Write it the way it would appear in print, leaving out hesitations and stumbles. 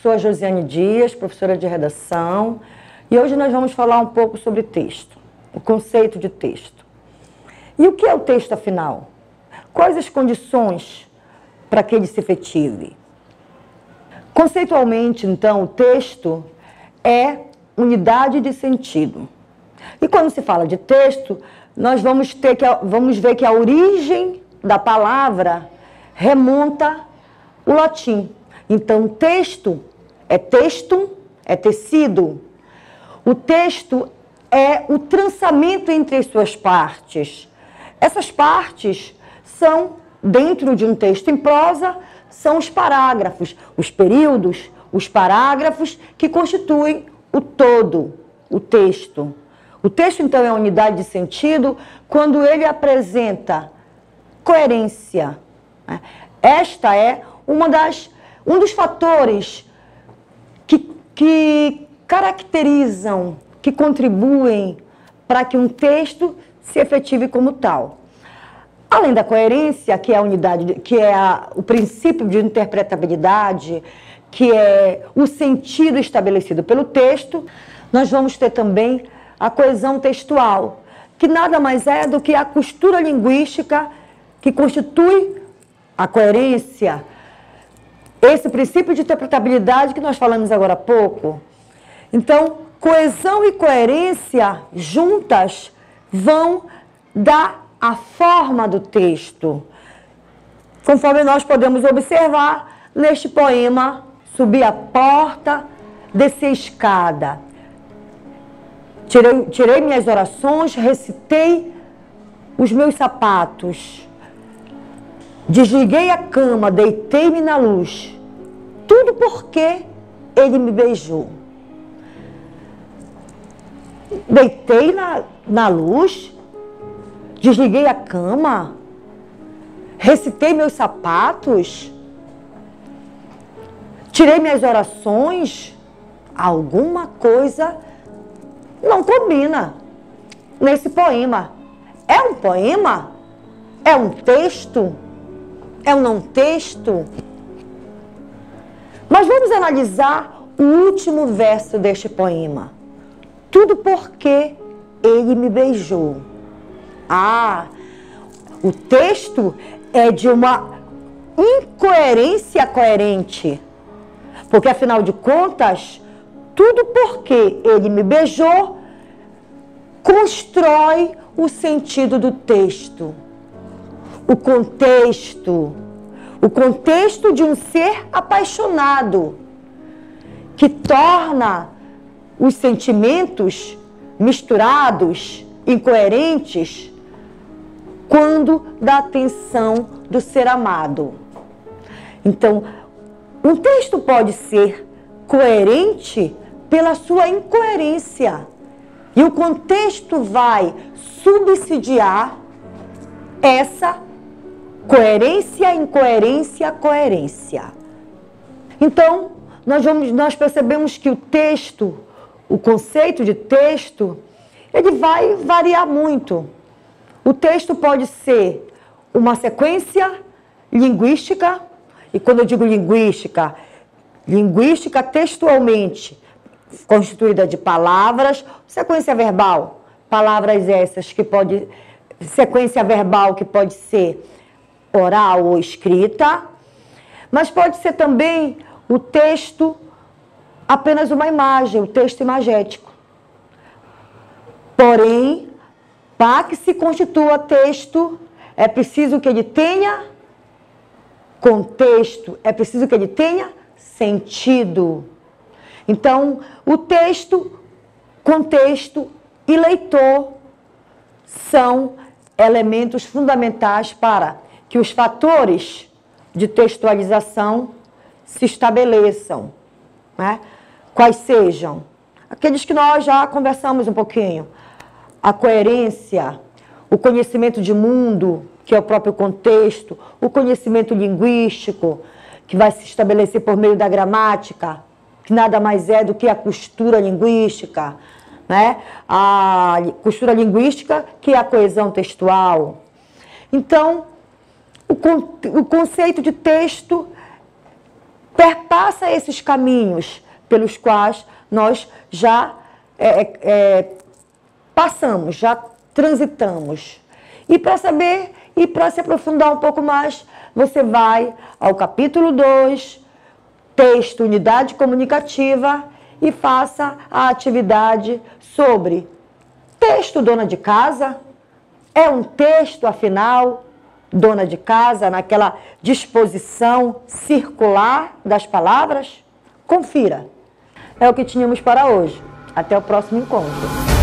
sou a Josiane Dias, professora de redação, e hoje nós vamos falar um pouco sobre texto, o conceito de texto. E o que é o texto, afinal? Quais as condições para que ele se efetive? Conceitualmente, então, o texto é unidade de sentido. E quando se fala de texto, nós vamos ver que a origem da palavra remonta ao latim. Então, texto é textum, é tecido. O texto é o trançamento entre as suas partes. Essas partes são, dentro de um texto em prosa, são os parágrafos, os períodos, os parágrafos que constituem o todo, o texto. O texto, então, é a unidade de sentido quando ele apresenta coerência. Esta é um dos fatores que caracterizam, que contribuem para que um texto se efetive como tal. Além da coerência, que é a unidade, que é o princípio de interpretabilidade, que é o sentido estabelecido pelo texto, nós vamos ter também a coesão textual, que nada mais é do que a costura linguística que constitui a coerência, esse princípio de interpretabilidade que nós falamos agora há pouco. Então, coesão e coerência juntas vão dar a forma do texto, conforme nós podemos observar neste poema: subi a porta, desci a escada, tirei minhas orações, recitei os meus sapatos, desliguei a cama, deitei-me na luz, tudo porque ele me beijou. Deitei na luz, desliguei a cama, recitei meus sapatos, tirei minhas orações. Alguma coisa não combina nesse poema. É um poema? É um texto? É um não texto? Mas vamos analisar o último verso deste poema. Tudo porque ele me beijou. O texto é de uma incoerência coerente. Porque, afinal de contas, tudo porque ele me beijou constrói o sentido do texto. O contexto de um ser apaixonado, que torna os sentimentos misturados, incoerentes, quando da atenção do ser amado. Então, um texto pode ser coerente pela sua incoerência. E o contexto vai subsidiar essa coerência, incoerência, coerência. Então, nós percebemos que o texto, o conceito de texto, ele vai variar muito. O texto pode ser uma sequência linguística, e quando eu digo linguística textualmente constituída de palavras, sequência verbal, palavras essas que pode, sequência verbal que pode ser oral ou escrita, mas pode ser também o texto apenas uma imagem, o texto imagético. Porém, para que se constitua texto, é preciso que ele tenha contexto, é preciso que ele tenha sentido. Então, o texto, contexto e leitor são elementos fundamentais para que os fatores de textualização se estabeleçam, né? Quais sejam? Aqueles que nós já conversamos um pouquinho. A coerência, o conhecimento de mundo, que é o próprio contexto, o conhecimento linguístico, que vai se estabelecer por meio da gramática, que nada mais é do que a costura linguística, né? A costura linguística, que é a coesão textual. Então, o conceito de texto perpassa esses caminhos pelos quais nós já passamos, já transitamos. E para saber e para se aprofundar um pouco mais, você vai ao capítulo 2, texto Unidade Comunicativa, e faça a atividade sobre texto dona de casa. É um texto, afinal, dona de casa, naquela disposição circular das palavras? Confira. É o que tínhamos para hoje. Até o próximo encontro.